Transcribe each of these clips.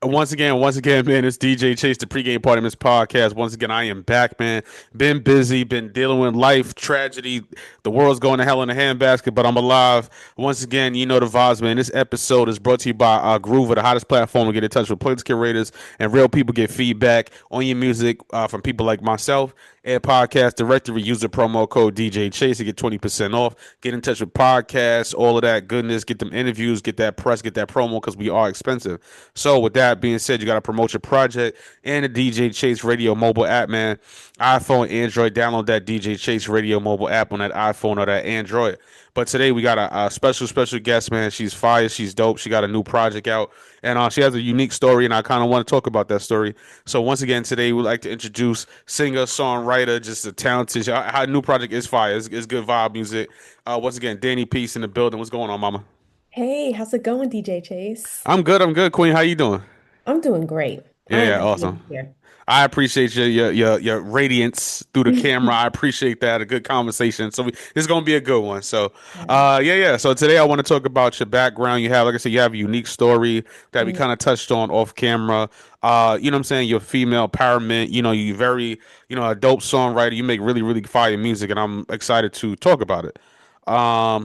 Once again, man, it's DJ Chase, the pregame part of this podcast. Once again, I am back, man. Been busy, been dealing with life, tragedy. The world's going to hell in a handbasket, but I'm alive. Once again, you know the vibes, man. This episode is brought to you by Groover, the hottest platform to get in touch with playlist curators and real people get feedback on your music from people like myself. Air Podcast Directory, use the promo code DJ Chase to get 20% off. Get in touch with podcasts, all of that goodness. Get them interviews, get that press, get that promo because we are expensive. So, with that being said, you got to promote your project and the DJ Chase Radio mobile app, man. iPhone, Android, download that DJ Chase Radio mobile app on that iPhone or that Android. But today we got a special guest, man. She's fire. She's dope. She got a new project out, and she has a unique story, and I kind of want to talk about that story. So once again, today we'd like to introduce singer, songwriter, just a talented. Her new project is fire. It's good vibe music. Once again, Danni Peace in the building. What's going on, Mama? Hey, how's it going, DJ Chase? I'm good. I'm good, Queen. How you doing? I'm doing great. Yeah, I am yeah, happy to awesome. be here. I appreciate your radiance through the camera. I appreciate that. A good conversation. So this is gonna be a good one. So yeah. So today I want to talk about your background. You have, like I said, you have a unique story that we Mm. kind of touched on off camera. You know what I'm saying? You're female empowerment. You know, you very, a dope songwriter. You make really fire music, and I'm excited to talk about it.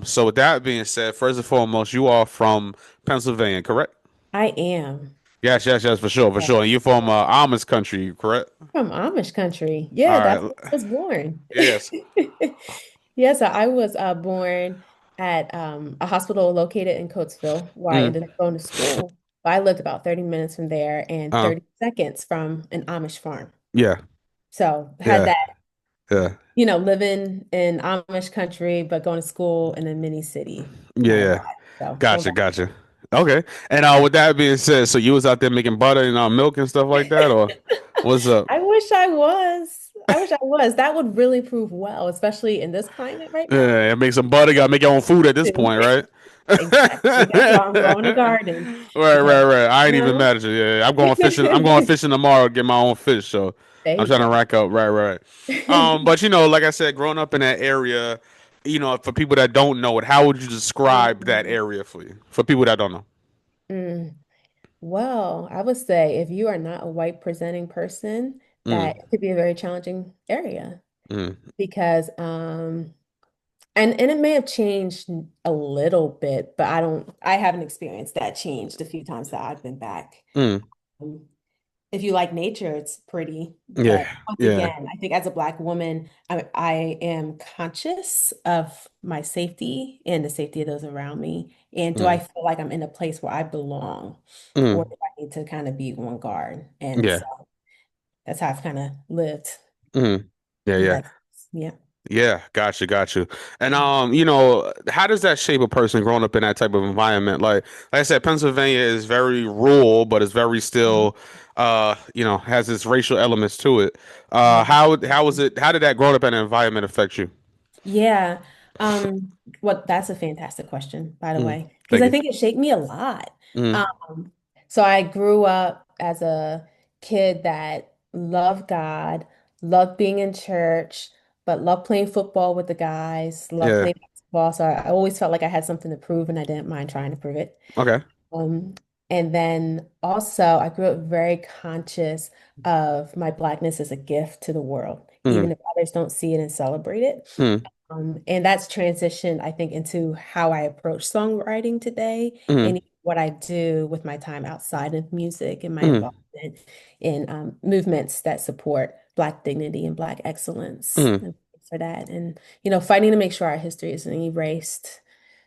So with that being said, first and foremost, you are from Pennsylvania, correct? I am. Yes, for sure, for Yeah. sure. And you're from Amish country, correct? From Amish country. All Yeah, that's right. where I was born. Yes. Yeah, so I was born at a hospital located in Coatesville, where I Mm. ended up going to school. I lived about 30 minutes from there and Uh, 30 seconds from an Amish farm. yeah, So had yeah, that, yeah, living in Amish country, but going to school in a mini city yeah, my whole yeah. life. So went Gotcha, back. gotcha. Okay. And with that being said, so you was out there making butter and milk and stuff like that, or what's up? I wish I was. I wish I was. That would really prove well, especially in this climate right now. Yeah, make some butter. Gotta make your own food at this Too. point, right? Exactly. That's why I'm growing a garden because, Right. I ain't you even know, mad at you. Yeah, I'm going fishing. I'm going fishing tomorrow. Get my own fish. So there I'm you trying to go. rack up. Right. But like I said, growing up in that area, for people that don't know it, how would you describe that Mhm. area for you? For people that don't know. Mm. Well, I would say if you are not a white presenting person, Mm, that could be a very challenging area mm, because and it may have changed a little bit, but I haven't experienced that changed a few times that I've been back. mm. Um, if you like nature, it's pretty. Yeah, But once yeah. again, I think as a Black woman, I am conscious of my safety and the safety of those around me. And do I Mm, feel like I'm in a place where I belong, or mm. do I need to kind of be on guard? And Yeah. so that's how I've kind of lived Mm. Yeah, in yeah. that. Yeah. Yeah, got you. And how does that shape a person growing up in that type of environment? Like I said, Pennsylvania is very rural, but it's very Mhm. still has its racial elements to it. Yeah. How was it how did that growing up in an environment affect you? Yeah. Well, that's a fantastic question, by the Mm. way, because Thank I you. think it shaped me a lot. Mm. So I grew up as a kid that loved God, loved being in church, but loved playing football with the guys, loved Yeah. playing basketball. So I always felt like I had something to prove, and I didn't mind trying to prove it. Okay. Um, and then also, I grew up very conscious of my Blackness as a gift to the world, even Mm. if others don't see it and celebrate it. Mm. And that's transitioned, I think, into how I approach songwriting today Mm. and what I do with my time outside of music and my Mm. involvement in movements that support Black dignity and Black excellence Mm. and for that. And, fighting to make sure our history isn't erased.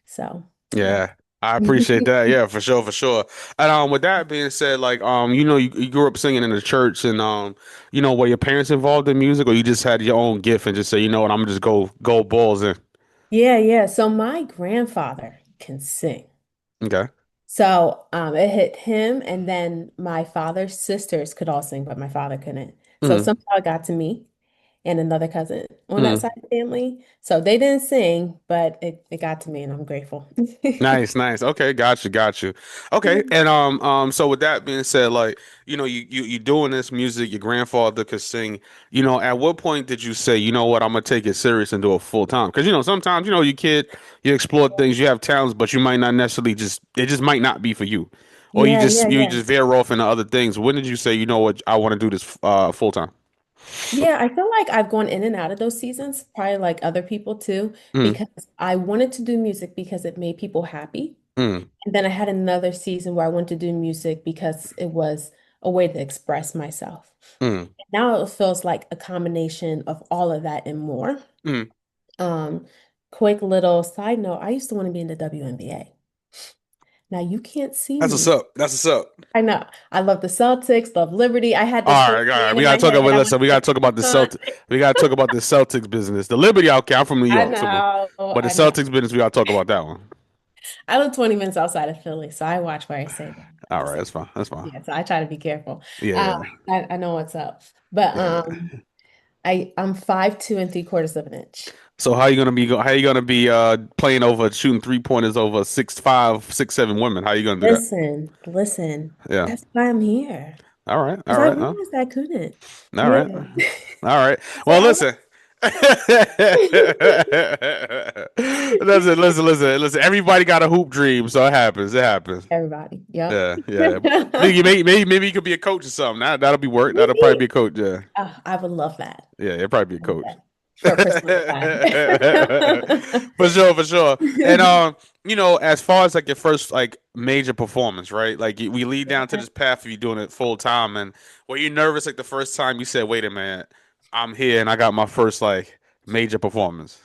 So, yeah. Yeah, I appreciate that. Yeah, for sure, for sure. And with that being said, like you grew up singing in the church and were your parents involved in music or you just had your own gift and just say, you know what, I'm gonna just go balls in. Yeah. So my grandfather can sing. Okay. So it hit him, and then my father's sisters could all sing, but my father couldn't. So Mm-hmm. somehow it got to me and another cousin on that Mm-hmm. side of the family. So they didn't sing, but it got to me, and I'm grateful. Nice. Okay, got you. Okay, and so with that being said, like, you doing this music, your grandfather could sing, at what point did you say, you know what, I'm gonna take it serious and do it full time? Because sometimes, you kid, you explore things, you have talents, but you might not necessarily it just might not be for you. or Yeah, yeah, you yeah. just veer off into other things? When did you say, you know what, I want to do this full time? Yeah, I feel like I've gone in and out of those seasons, probably like other people too, Mm, because I wanted to do music because it made people happy. mm, And then I had another season where I wanted to do music because it was a way to express myself. mm, Now it feels like a combination of all of that and more. mm. Um, Quick little side note, I used to want to be in the WNBA. Now you can't see That's what's me. up. That's what's up. I know. I love the Celtics, love Liberty. I had this All whole right, all right. plan We in gotta my talk about head. I listen. wanted We to gotta be talk about the on. Celtic. We gotta talk about the Celtics business. The Liberty, okay. I'm from New I York, so know. but the I know. Celtics business, we gotta talk about that one. I live 20 minutes outside of Philly, so I watch where I say that. All right, that's fine. That's fine. Yeah, so I try to be careful. Yeah, I know what's up. But yeah. I'm 5'2" and 3/4 of an inch. So how you gonna be playing over shooting 3 pointers over 6'5", 6'7" women? How you gonna do that? Listen. Yeah. That's why I'm here. All right. All Because I right. realized I couldn't. All Yeah. right. All right. I said, Well, listen. Listen. Everybody got a hoop dream, so it happens. It happens. everybody. Yep. Yeah, yeah. Maybe you could be a coach or something. That'll be work. That'll probably be Maybe. a coach. Yeah, I would love that. yeah. It'll probably be a I love coach. that. For personified. For sure, for sure. And as far as like your first like major performance, right? Like we lead down to this path of you doing it full time. And were you nervous like the first time you said, "Wait a minute, I'm here and I got my first like major performance"?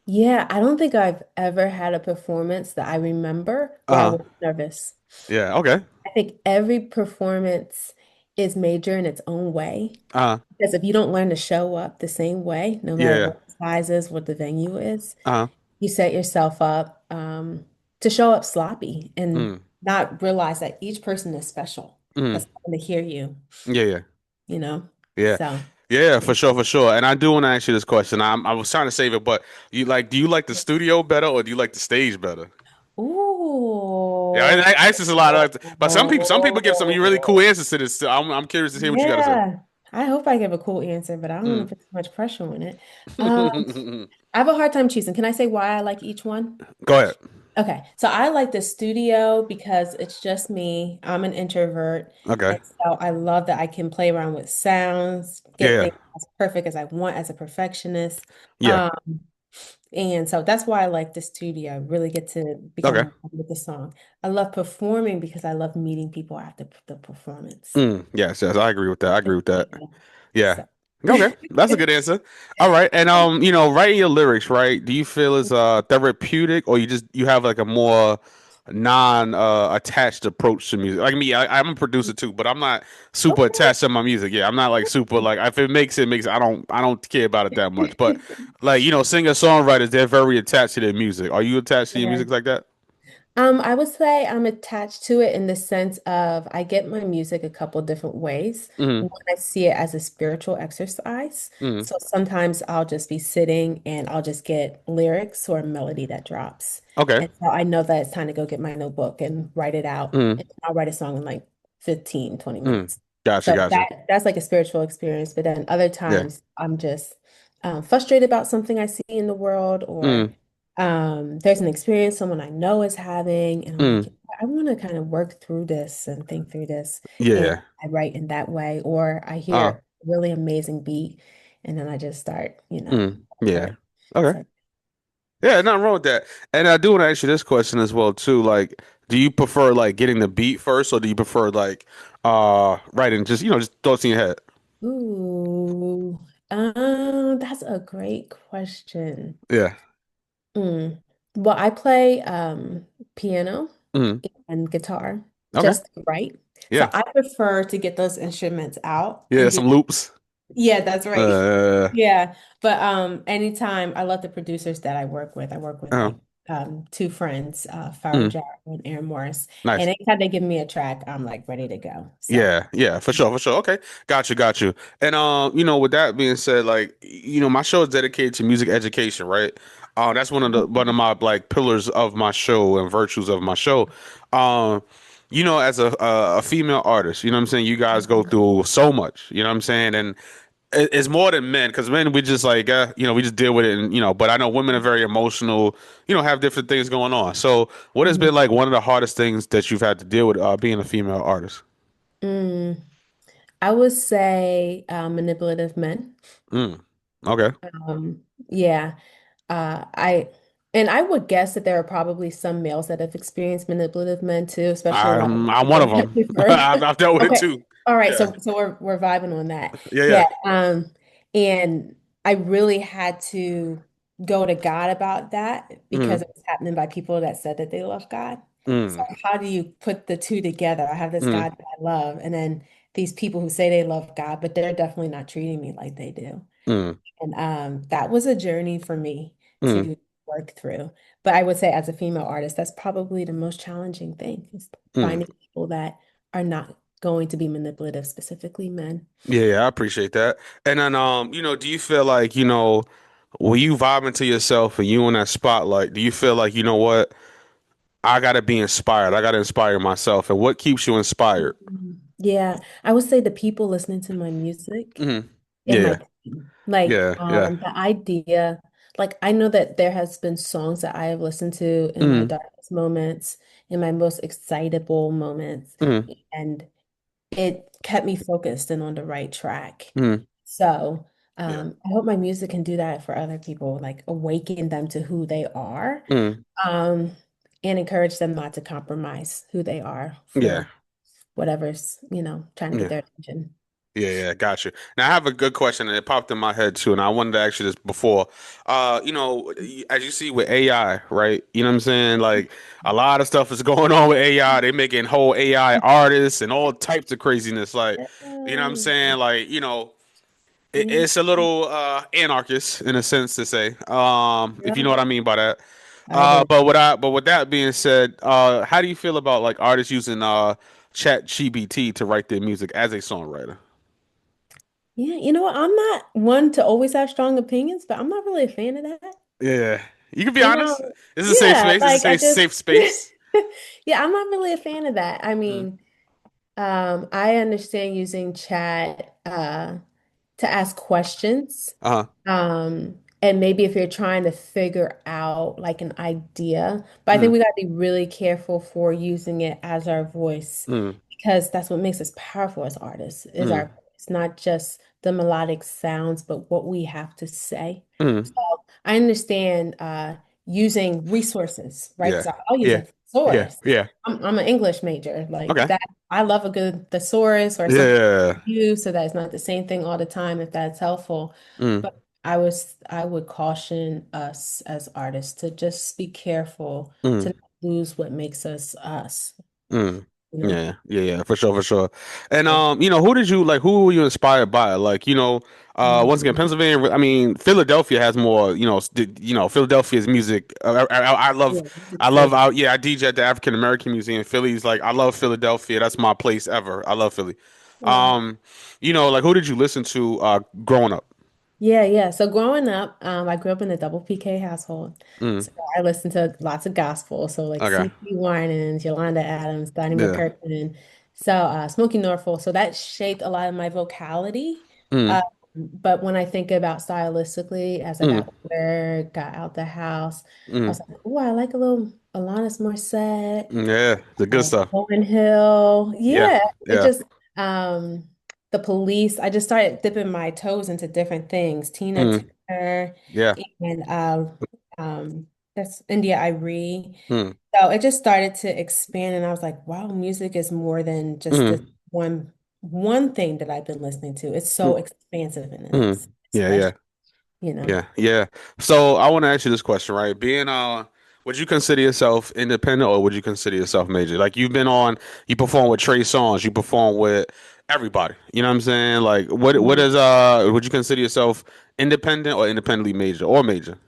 Yeah, I don't think I've ever had a performance that I remember where I Uh, was nervous. yeah. Okay. I think every performance is major in its own way. Uh, Because if you don't learn to show up the same way, no matter yeah. what the size is, what the venue is, Uh, you set yourself up to show up sloppy and mm, not realize that each person is special. mm. That's going to hear you, Yeah, yeah. you know? Yeah. So, Yeah, yeah. for sure, for sure. And I do want to ask you this question. I was trying to save it, but do you like the studio better or do you like the stage better? Yeah, Ooh. I ask this a lot, but some people give some really cool answers to this. So I'm curious to hear what you got to say. Yeah. I hope I give a cool answer, but I don't want Mm. to put too much pressure on it. Um, I have a hard time choosing. Can I say why I like each one? Go ahead. Okay, so I like the studio because it's just me. I'm an introvert, Okay. and so I love that I can play around with sounds, Yeah, get yeah, things as perfect as I want as a perfectionist. yeah. Um, and so that's why I like the studio. I really get to become Okay. one with the song. I love performing because I love meeting people after the performance. Mm. Yes, yes, I agree with that. I agree with that. Yeah. Yeah. So. Okay, that's a good answer. All right, and writing your lyrics, right? Do you feel is therapeutic, or you have like a more non attached approach to music? Like me, I'm a producer too, but I'm not super attached to my music. Yeah, I'm not like super like if it makes it makes it. I don't care about it that much. But Okay. like singer songwriters, they're very attached to their music. Are you attached to your Yeah. music like that? I would say I'm attached to it in the sense of I get my music a couple different ways. Mm-hmm. One, I see it as a spiritual exercise. Mm-hmm. So sometimes I'll just be sitting and I'll just get lyrics or a melody that drops. Okay. And so I know that it's time to go get my notebook and write it out. Mm-hmm. And I'll write a song in like 15, 20 Mm-hmm. minutes. Gotcha. So Gotcha. that's like a spiritual experience. But then other Yeah. times I'm just frustrated about something I see in the world or Mm-hmm. there's an experience someone I know is having, and I'm like, Mm-hmm. I want to kind of work through this and think through this, and Yeah. I write in that way, or I Uh. hear a really amazing beat, and then I just start, for Yeah. it. Okay. So, Yeah, nothing wrong with that. And I do want to ask you this question as well too. Like, do you prefer like getting the beat first, or do you prefer like writing just just thoughts in your head? ooh, that's a great question. Yeah. Mm. Well, I play piano Hmm. and guitar Okay. just right. So Yeah. I prefer to get those instruments out Yeah. and do. Some loops. Yeah, that's right. Uh. Yeah. But anytime I love the producers that I work with. I work with uh like two friends, Farah mm, Jar and Aaron Morris. And nice. anytime they give me a track, I'm like ready to go. So Yeah. Yeah. For sure. For sure. Okay. Got you. Got you. And with that being said, like my show is dedicated to music education, right? That's one of my like pillars of my show and virtues of my show. Um, as a female artist, you know what I'm saying? You guys go through so much, you know what I'm saying? And It's more than men because men we just like we just deal with it and but I know women are very emotional, have different things going on. So what has Mhm. been like one of the hardest things that you've had to deal with being a female artist? Mm, I would say manipulative men. Mm. Okay. Yeah. I and I would guess that there are probably some males that have experienced manipulative men too, especially a lot of I'm one people of that them. prefer. I've dealt with it Okay. too. All right, Yeah. so we're vibing on that. Yeah. Yeah. Yeah. And I really had to go to God about that because Mm. it was happening by people that said that they love God. So Mm. how do you put the two together? I have this Mm. God that I love, and then these people who say they love God, but they're definitely not treating me like they do. Mm. And that was a journey for me Mm. to work through. But I would say, as a female artist, that's probably the most challenging thing is Mm. finding people that are not going to be manipulative, specifically men. Yeah, yeah, I appreciate that. And then, do you feel like, when you vibing to yourself and you in that spotlight, do you feel like, what? I gotta be inspired. I gotta inspire myself. And what keeps you inspired? Mhm. Yeah, I would say the people listening to my music Hmm. and Yeah, my yeah, team. Like yeah, yeah. the idea, like I know that there has been songs that I have listened to in my Mm, darkest moments, in my most excitable moments, mm, and it kept me focused and on the right track. mm, So yeah. I hope my music can do that for other people, like awaken them to who they are, Mm, um, and encourage them not to compromise who they are yeah, for whatever's, trying to get yeah. their attention. Yeah, yeah, got you. Now I have a good question and it popped in my head too, and I wanted to ask you this before. As you see with AI, right? You know what I'm saying? Like a lot of stuff is going on with AI. They making whole AI artists and all types of craziness. Like, you know what I'm saying? Like, Mhm. it's a little anarchist in a sense to say. If you know Yeah, what I mean by that. I do. But with that being said, how do you feel about like artists using Chat GBT to write their music as a songwriter? Yeah, you know what? I'm not one to always have strong opinions, but I'm not really a fan of that. Yeah, you can be You honest. know, This is a safe yeah, space. This is a like I just, safe space. yeah, I'm not really a fan of that. I Mm. mean, I understand using chat to ask questions. Uh-huh. And maybe if you're trying to figure out like an idea, but I think Mm. we got to be really careful for using it as our voice Mm. because that's what makes us powerful as artists is our Mm. voice, not just the melodic sounds, but what we have to say. Mm. So I understand using resources, right? Yeah. Because I'll use Yeah. a Yeah. thesaurus. Yeah. I'm an English major. Like Okay. that, I love a good thesaurus or something Yeah. new so that it's not the same thing all the time if that's helpful. Mm. But I would caution us as artists to just be careful to Mm. not lose what makes us us, Mm. you know? Yeah, yeah, yeah, for sure, for sure. And Yeah. who did you like? Who were you inspired by? Like, once again, Mhm. Pennsylvania. I mean, Philadelphia has more. Philadelphia's music. Yeah, I it's love. good. Yeah, I DJ at the African American Museum. Philly's like, I love Philadelphia. That's my place ever. I love Philly. Yeah. Like, who did you listen to growing up? Yeah, yeah. So growing up, I grew up in a double PK household. Mm, So I listened to lots of gospel. So like okay. C.C. Winans, Yolanda Adams, Donnie Yeah. McKirkman. So Smokey Norfolk. So that shaped a lot of my vocality. Mm, But when I think about stylistically, as I mm, got older, got out the house, I mm, was like, oh, I like a little Alanis Morissette. yeah, the good stuff. Lauryn Hill. Yeah. Yeah, it Yeah. just um the police. I just started dipping my toes into different things. Tina Mm, Turner yeah. and that's India Irie. Mm, So it just started to expand and I was like, wow, music is more than just this mm, one thing that I've been listening to. It's so mm, expansive and mm. Yeah. Yeah. expression, you know. Yeah, yeah. So I want to ask you this question, right? Would you consider yourself independent or would you consider yourself major? Like you perform with Trey Songz, you perform with everybody. You know what I'm saying? Like, what Mhm. is would you consider yourself independent or independently major or major?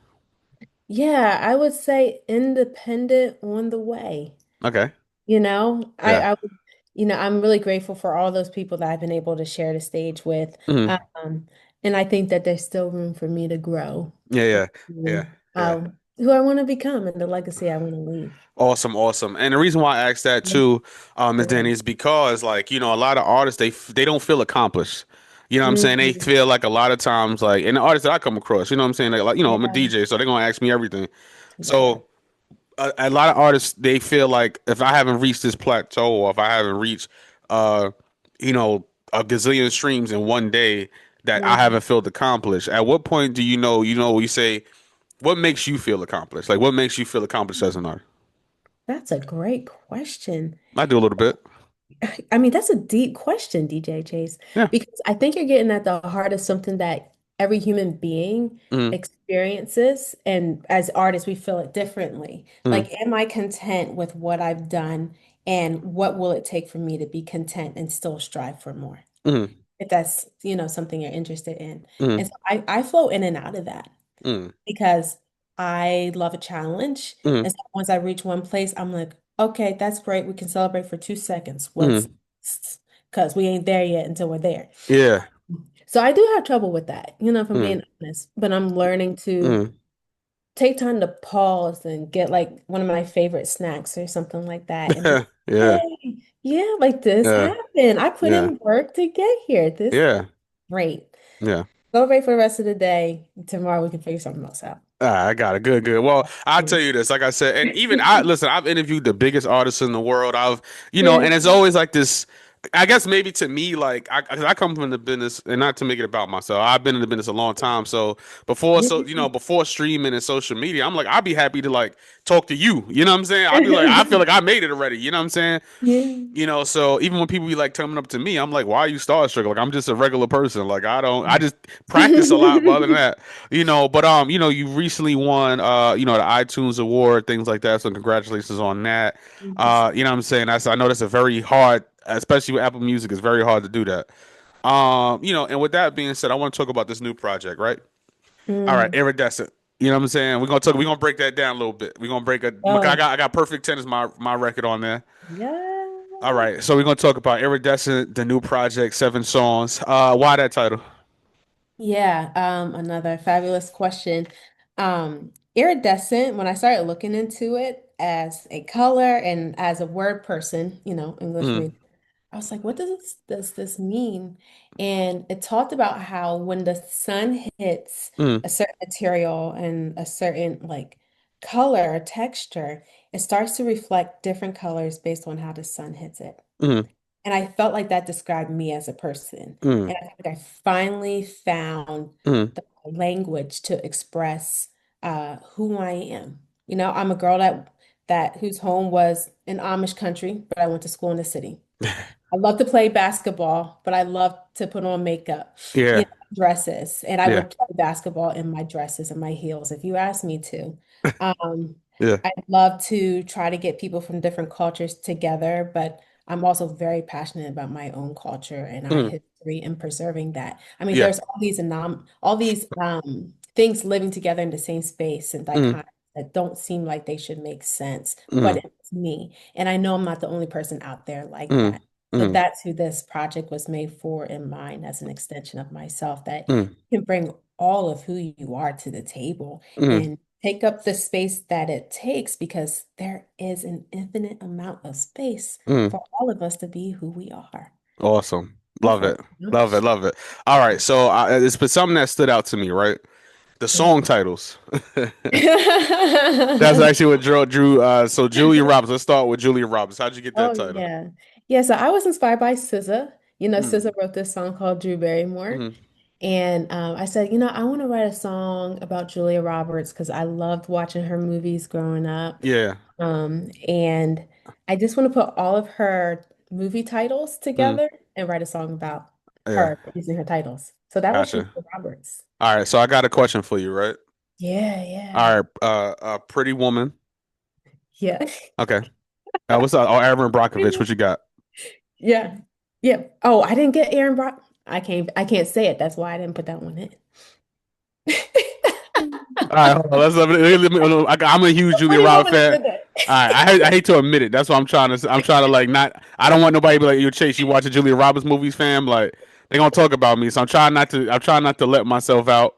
Yeah, I would say independent on the way. Okay. You know, Yeah. I'm really grateful for all those people that I've been able to share the stage with. Hmm. And I think that there's still room for me to grow Yeah, yeah, yeah, and yeah. who I want to become and the legacy I want to leave. Awesome, awesome. And the reason why I asked that Yeah. too, Ms. Yeah. Danny, is because like, a lot of artists they don't feel accomplished. You know what I'm saying? They Mm, feel like a lot of times, like, and the artists that I come across, you know what I'm saying? Like, you know, I'm a yeah, DJ, so they're gonna ask me everything. yeah. So a lot of artists they feel like if I haven't reached this plateau or if I haven't reached uh you know a gazillion streams in one day that I Mm, haven't felt accomplished. At what point do you say what makes you feel accomplished? Like what makes you feel accomplished as an artist? that's a great question. I do a little bit. I mean, that's a deep question, DJ Chase, Yeah. because I think you're getting at the heart of something that every human being Mm, experiences. And as artists, we feel it differently. mm, Like, am I content with what I've done? And what will it take for me to be content and still strive for more? mm, If that's, something you're interested in. And mm, so I flow in and out of that mm, because I love a challenge. mm, And so once I reach one place, I'm like, okay, that's great. We can celebrate for 2 seconds. What's mm. next? Because we ain't there yet until we're there. Yeah. So I do have trouble with that, if I'm Mm, being honest. But I'm learning to mm. take time to pause and get like one of my favorite snacks or something like that and be like, Yeah. hey, yeah, like this Yeah. happened. I put Yeah. in work to get here. This is Yeah. great. Yeah. Celebrate for the rest of the day. Tomorrow we can figure something else out. I got it. Good, good. Well, I'll tell you this, like I said, and even listen, I've interviewed the biggest artists in the world. Yeah. And it's always like this. I guess maybe to me, like, 'cause I come from the business, and not to make it about myself. I've been in the business a long time, so before streaming and social media, I'm like, I'd be happy to like talk to you. You know what I'm saying? I'd be like, I feel like I made it already. You know what I'm saying? Yeah. So even when people be like coming up to me, I'm like, why are you starstruck? Like I'm just a regular person. Like I just practice a lot, but other than that, you recently won the iTunes award, things like that. So congratulations on that. Thank you. You know what I'm saying? I know that's a very hard, especially with Apple Music, it's very hard to do that. And with that being said, I want to talk about this new project, right? All right, Mm. Iridescent. You know what I'm saying? We're gonna break that down a little bit. We're gonna break a Oh, I got Perfect 10 as my record on there. yeah. All right, so we're gonna talk about Iridescent, the new project, 7 songs. Why that title? Yeah, another fabulous question. Iridescent, when I started looking into it as a color and as a word person, English Mm, major, I was like, what does this mean? And it talked about how when the sun hits mm, a certain material and a certain like color or texture, it starts to reflect different colors based on how the sun hits it. mm, And I felt like that described me as a person. mm, And I think I finally found mm, the language to express who I am. I'm a girl that whose home was in Amish country, but I went to school in the city. I love to play basketball, but I love to put on makeup, yeah, dresses. And I yeah, would play basketball in my dresses and my heels if you asked me to. Um, yeah. I love to try to get people from different cultures together, but I'm also very passionate about my own culture and our Mm, history and preserving that. I mean, yeah. there's all these things living together in the same space and Mm, dichotomies that don't seem like they should make sense, but mm, it's me. And I know I'm not the only person out there like mm, that. So mm, that's who this project was made for in mind as an extension of myself that mm, can bring all of who you are to the table mm, and take up the space that it takes because there is an infinite amount of space mm. for all of us to be who we are. Awesome. Go Love for it. it. Love it. Love it. All right. So it's been something that stood out to me, right? The song titles. That's Yeah. actually what drew. So Julia Roberts. Let's start with Julia Roberts. How'd you get that Oh title? yeah. Yeah, so I was inspired by SZA. Mm, SZA wrote this song called Drew Barrymore. mm, And I said, I want to write a song about Julia Roberts because I loved watching her movies growing up. yeah. And I just want to put all of her movie titles Mm, together and write a song about yeah. her using her titles. So that was Julia Gotcha. Roberts. All right. So I got a question for you, right? Yeah, yeah, All right. Pretty Woman. yeah. Okay. What's up? Oh, Aaron Brockovich. What you got? Yeah. Yeah. Oh, I didn't get Aaron Brock. I can't say it. That's why I didn't put that one in. All right, hold on. I'm a huge Julia Pretty Roberts Woman is fan. in there. All right, I hate to admit it. That's why I'm trying to like not. I don't want nobody to be like, "Yo, Chase, you watching Julia Roberts movies, fam?" Like they gonna talk about me. So I'm trying not to let myself out.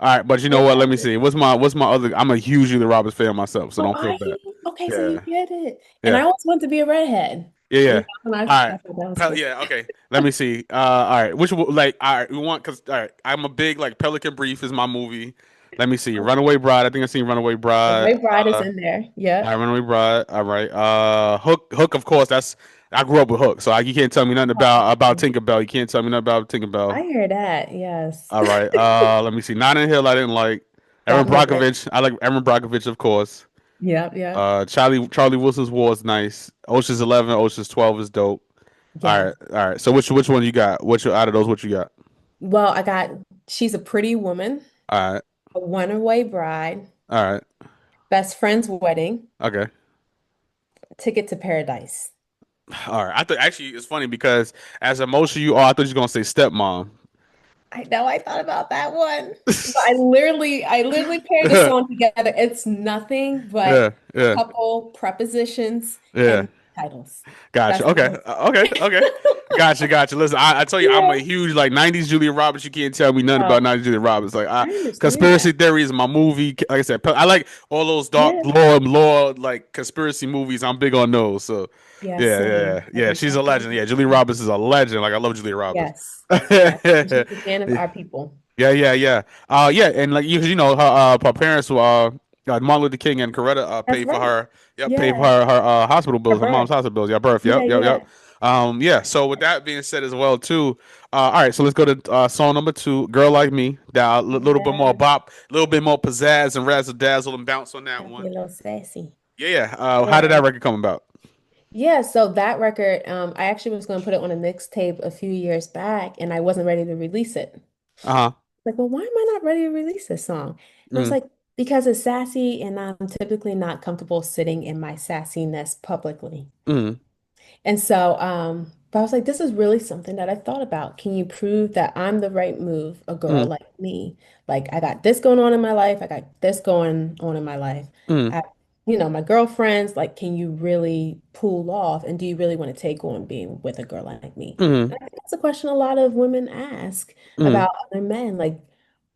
All right, but you know I what? Let got me it. see. What's my other? I'm a huge Julia Roberts fan myself, so Oh, don't are feel bad. you? Okay, so you Yeah, get it. And I yeah. always wanted to be a redhead. Yeah, You yeah. know, and All I right. thought that was cool. Yeah, okay. Let me see. All right. Like, all right, we want, cause, all right, I'm a big, like, Pelican Brief is my movie. Let me see. Okay. Runaway Bride. I think I've seen Runaway The Bride. White Bride is in there. All right, Yep. Runaway Bride. All right. Hook, of course, I grew up with Hook, so you can't tell me nothing about Oh, Tinkerbell. You can't tell me nothing about Tinkerbell. I hear that. Yes. All right. Let me see. Notting Hill, I didn't like. Aaron That movie. Brockovich. I like Aaron Brockovich, of course. Yep, yep. Charlie Wilson's War is nice. Ocean's 11, Ocean's 12 is dope. Yes. All right. So which one you got? Which out of those? What you got? Well, I got She's a Pretty Woman, All right. A Runaway Bride, All right. Best Friend's Wedding, Okay. Ticket to Paradise. All right. I thought actually it's funny because as emotional you are, I thought you were gonna say stepmom. I know I thought about that one. But I literally paired the Yeah. song together. It's nothing but Yeah. a Yeah. couple prepositions Yeah. and titles. Gotcha. That's Okay. all. Okay. Gotcha. Listen, I tell you, I'm a Yeah. huge like '90s Julia Roberts. You can't tell me nothing about Oh, '90s Julia Roberts. I understand Conspiracy that. theories, my movie. Like I said, I like all those dark Yeah. lore, like conspiracy movies. I'm big on those. So, Yeah, same. I yeah. can She's a legend. definitely Yeah, Julia see. Roberts is a legend. Like I love Julia Roberts. Yes. Yes. And Yeah, she's a fan of our people. yeah. Yeah, and like you know, her parents were Martin Luther King and Coretta That's paid for right. her. Yeah, paid for Yeah. her hospital Her bills, her mom's birth. hospital bills. Yeah, birth. Yeah, Yep. yeah. Yeah. So with that being said as well too, all right. So let's go to song number two, "Girl Like Me." Now a little bit more Yeah. bop, a little bit more pizzazz and razzle dazzle and bounce on that Gotta be a one. little sassy. Yeah. How did Yeah. that record come about? Yeah, so that record, I actually was going to put it on a mixtape a few years back and I wasn't ready to release it. Uh huh. Like, well, why am I not ready to release this song? And it was Mm, like, because it's sassy and I'm typically not comfortable sitting in my sassiness publicly. mm, And so, but I was like, this is really something that I thought about. Can you prove that I'm the right move, a girl mm, like me? Like, I got this going on in my life. I got this going on in my life. mm, I, my girlfriends, like, can you really pull off? And do you really want to take on being with a girl like me? mm, And I think that's a question a lot of women ask mm, about other men. Like,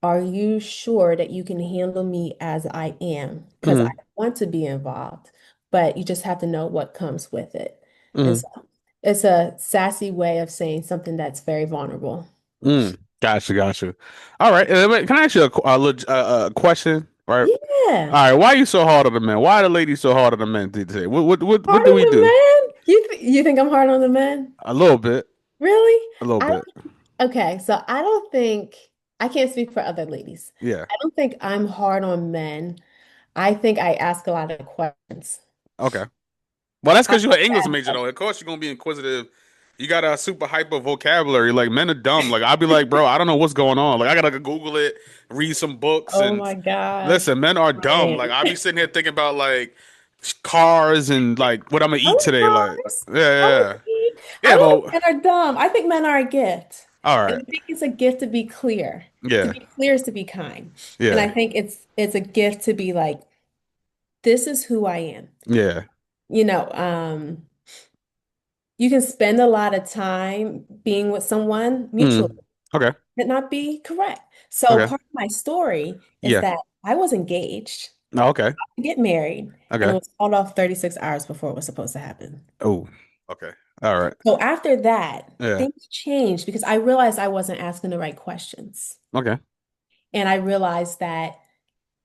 are you sure that you can handle me as I am? Because I mm, want to be involved, but you just have to know what comes with it. And mm. so it's a sassy way of saying something that's very vulnerable. Gotcha. All right. Wait, can I ask you a question? Right. Yeah. All right. Why are you so hard on the men? Why are the ladies so hard on the men today? What Hard do on we the do? men? You think I'm hard on the men? A little bit. Really? A little I bit. don't, okay, so I don't think I can't speak for other ladies. Yeah. I don't think I'm hard on men. I think I ask a lot of questions. Okay. Well, that's I because you're an like to English ask major, though. questions. Of course, you're gonna be inquisitive. You got a super hyper vocabulary. Like men are dumb. Like I'll be like, bro, I don't know what's going on. Like I gotta Google it, read some books, Oh and my gosh. listen, men are dumb. Like Same. I'll be sitting here thinking about like cars and like what I'm gonna I eat like today. Like cars. yeah, I like yeah, to eat. I yeah. don't But think men are dumb. I think men are a gift. all And right. I think it's a gift to be clear. To Yeah. be clear is to be kind. And Yeah. I think it's a gift to be like, this is who I am. Yeah. You know, you can spend a lot of time being with someone mutually Mm. Okay. and not be correct. So Okay. part of my story is Yeah. that I was engaged Oh, okay. to get married and it Okay. was called off 36 hours before it was supposed to happen. Oh. Okay. All right. So after that, Yeah. things changed because I realized I wasn't asking the right questions. Okay. And I realized that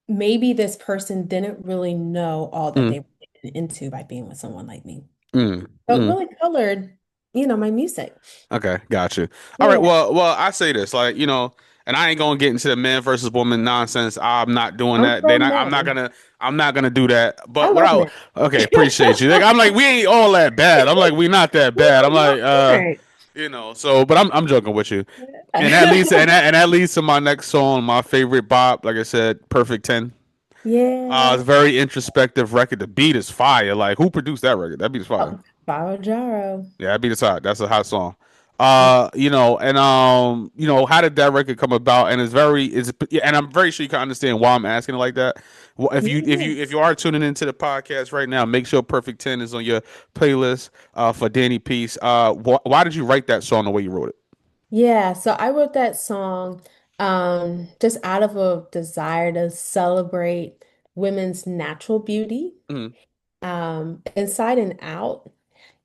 maybe this person didn't really know all that Mm. they were getting into by being with someone like me. Mm. So it Mm. really colored, my music. Okay, got you. All right, Yeah. I say this, like, and I ain't gonna get into the man versus woman nonsense. I'm not doing I'm that. pro men. I'm not gonna do that. I But love men. okay, appreciate you. Like, I'm like, we ain't all that bad. I'm like, we not that bad. I'm No, like, we aren't. but I'm joking with you. And that leads to my next song, my favorite bop. Like I said, Perfect 10. Yeah. It's a very introspective record. The beat is fire. Like, who produced that record? That beat is fire. Oh, Baro Jaro. Yeah, that beat is hot. That's a hot song. How did that record come about? And yeah, and I'm very sure you can understand why I'm asking it like that. Well, Yeah. if you are tuning into the podcast right now, make sure Perfect 10 is on your playlist for Danny Peace. Why did you write that song the way you wrote it? Yeah. So I wrote that song just out of a desire to celebrate women's natural beauty, Mm, inside and out.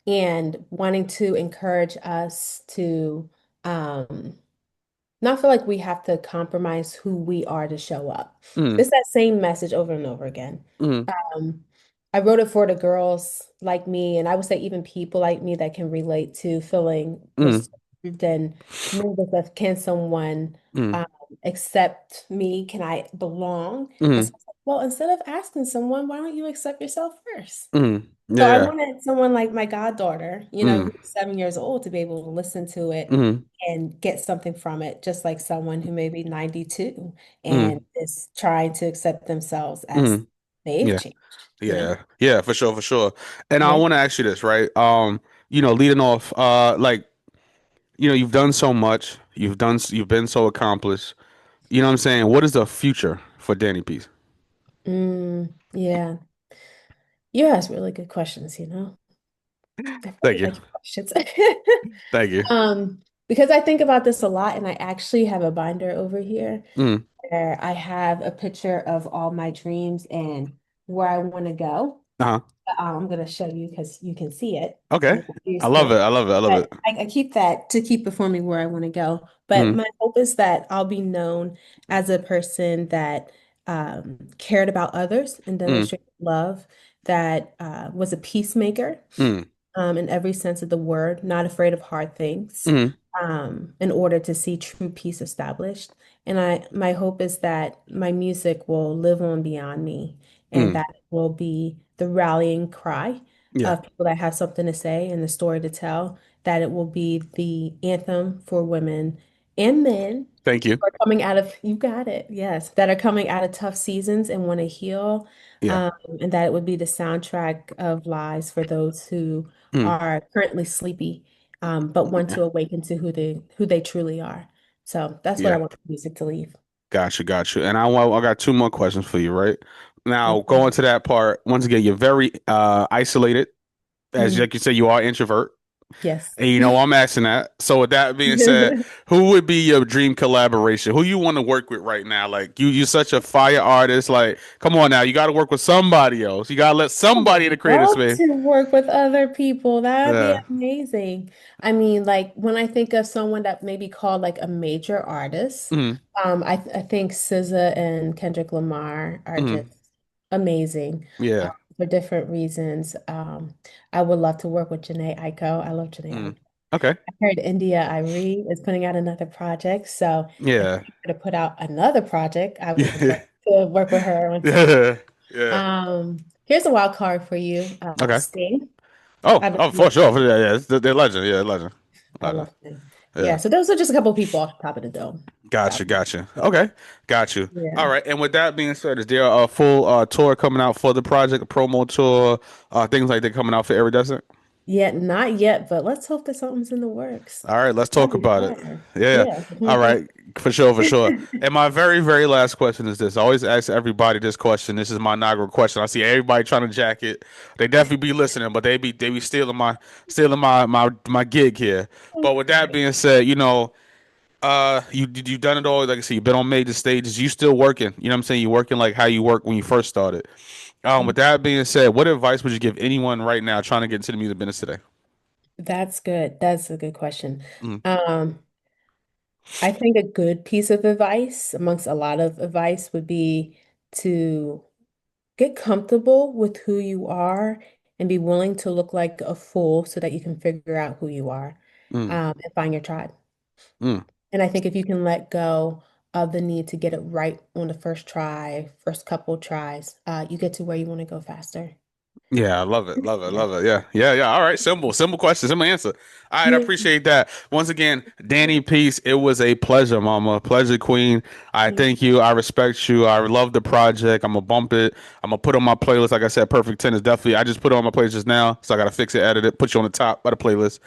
and wanting to encourage us to um, not feel like we have to compromise who we are to show up. Mm, It's that same message over and over again. mm, Um, I wrote it for the girls like me, and I would say even people like me that can relate to feeling mm, reserved and nervous of can someone mm, um, accept me? Can I belong? And so mm, I was like, well, instead of asking someone, why don't you accept yourself first? mm. So I Yeah. wanted someone like my goddaughter, Mm, who's 7 years old, to be able to listen to it mm, and get something from it, just like someone who may be 92 and mm, is trying to accept themselves as mm. they've Yeah. changed. Yeah. Yeah, for sure, for sure. And I Yeah. want to ask you this, right? Leading off, like, you've done so much. You've been so accomplished. You know what I'm saying? What is the future for Danny Peace? Yeah. You ask really good questions. I Thank really you. like your questions. Thank you. Because I think about this a lot, and I actually have a binder over here Mm. where I have a picture of all my dreams and where I want to go. Uh-huh. I'm going to show you because you can see it. I'm Okay. not used I to love it. it. I love it. I love But it. I keep that to keep it for me where I want to go. But Mm. my hope is that I'll be known as a person that cared about others and Mm. demonstrated love, that was a peacemaker Mm. in every sense of the word, not afraid of hard things, Mm. in order to see true peace established. And my hope is that my music will live on beyond me and Mm. that it will be the rallying cry Yeah. of people that have something to say and the story to tell, that it will be the anthem for women and men Thank you. who are coming out of, you got it, yes, that are coming out of tough seasons and want to heal, Yeah. and that it would be the soundtrack of lives for those who Mm. are currently sleepy, but want Yeah. to awaken to who they truly are. So that's what I Yeah. want the music to leave. Gotcha. Gotcha. And I got two more questions for you, right? Now, Okay. going to that part, once again, you're very isolated. As Mm, like you say, you are introvert. yes. And I'm asking that. So with that being said, who would be your dream collaboration? Who you want to work with right now? Like you're such a fire artist. Like, come on now, you got to work with somebody else. You got to let I somebody in the would creative love space. to work with other people. That'd be Yeah. amazing. I mean, like when I think of someone that may be called like a major artist, Mm, I think SZA and Kendrick Lamar are just mm, amazing, yeah. for different reasons. I would love to work with Janae Aiko. I love Janae Mm. Aiko. Okay. I heard India Irie is putting out another project, so if Yeah. she were to put out another project, I would Yeah. love to work with her on something. Yeah. Yeah. Here's a wild card for you. Okay. Sting. Oh, I love, oh, for sure. Yeah, yeah. They're legend. Yeah, legend. I Legend. love Sting. Yeah, Yeah. so those are just a couple people off the top of the dome. Gotcha. That, Gotcha. Okay. Got you. yeah. All right. And with that being said, is there a full tour coming out for the project, a promo tour, things like that coming out for Iridescent? Yeah, not yet, but let's hope that something's in the works. All right, let's talk That'd be about it. fire. Yeah. Yeah, for All right. 2026. For sure, for sure. And my very, very last question is this. I always ask everybody this question. This is my inaugural question. I see everybody trying to jack it. They definitely be listening, but they be stealing my gig here. But with that being said, you've done it all. Like I said, you've been on major stages. You still working. You know what I'm saying? You're working like how you worked when you first started. With that being said, what advice would you give anyone right now trying to get into the music business today? That's good. That's a good question. Mm, Um, I think a good piece of advice, amongst a lot of advice, would be to get comfortable with who you are and be willing to look like a fool so that you can figure out who you are, mm, and find your tribe. mm. And I think if you can let go of the need to get it right on the first try, first couple tries, you get to where you want to go faster. Yeah, I love it. Love it. Yeah. Love it. Yeah. Yeah. Yeah. All right. Simple question. Simple answer. All right. I Yeah. appreciate that. Once again, Danny Peace, it was a pleasure, mama. Pleasure, queen. I thank you. I respect you. I love the project. I'm going to bump it. I'm going to put on my playlist. Like I said, Perfect 10 is definitely, I just put it on my playlist just now. So I got to fix it, edit it, put you on the top of the playlist.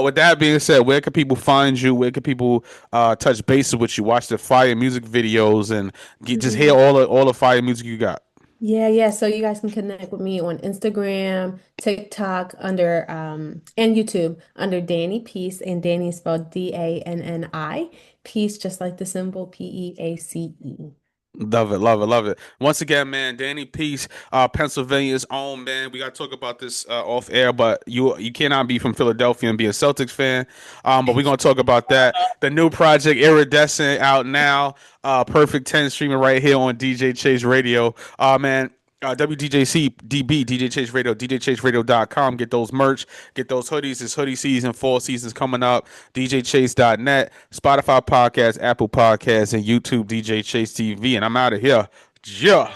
With that being said, where can people find you? Where can people touch bases with you? Watch the fire music videos and just hear Mhm. all the fire music you got. Yeah, yeah. So you guys can connect with me on Instagram, TikTok and YouTube under Danny Peace, and Danny is spelled Danni. Peace, just like the symbol Peace. Love it, love it, love it. Once again, man, Danny Peace, Pennsylvania's own, man. We gotta talk about this off air, but you cannot be from Philadelphia and be a Celtics fan. But we're gonna talk about that. The new project, Iridescent, out now. Perfect 10 streaming right here on DJ Chase Radio. Man. WDJC, DB, DJ Chase Radio, DJChaseRadio.com. Get those merch, get those hoodies. It's hoodie season, fall season's coming up. DJChase.net, Spotify Podcast, Apple Podcasts, and YouTube DJ Chase TV. And I'm out of here. Yeah.